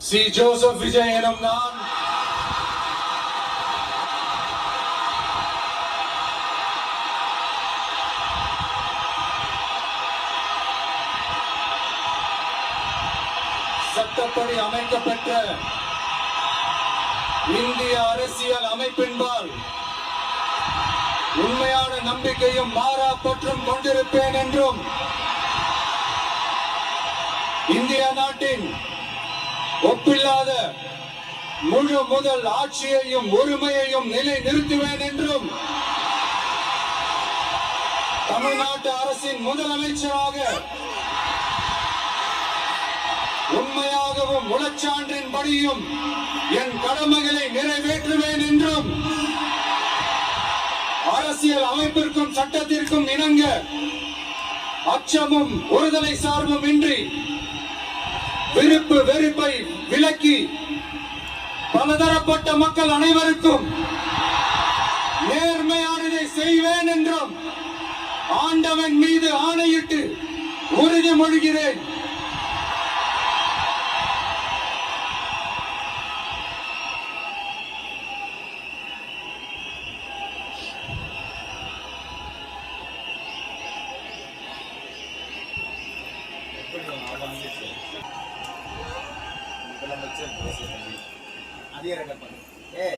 C Joseph Vijay எனும் நான் சட்டப்படி அமைக்கப்பட்ட இந்திய அரசியல் அமைப்பின்பால் உண்மையான நம்பிக்கையும் மாறா பற்றும் கொண்டிருப்பேன் என்றும் இந்திய நாட்டின் ஒப்பில்லாத முழு முதல் ஆட்சியையும் உரிமையையும் நிலை நிறுத்துவேன் என்றும் தமிழ்நாட்டு அரசின் முதலமைச்சராக உண்மையாகவும் உளச்சான்றின்படியும் என் கடமைகளை நிறைவேற்றுவேன் என்றும் அரசியல் அமைப்பிற்கும் சட்டத்திற்கும் இணங்க அச்சமும் ஒருதலை சார்பும் இன்றி விருப்பு வெறுப்பை விலக்கி பலதரப்பட்ட மக்கள் அனைவருக்கும் நேர்மையானதை செய்வேன் என்றும் ஆண்டவன் மீது ஆணையிட்டு உறுதிமொழிகிறேன். முதலமைச்சர் அதிகார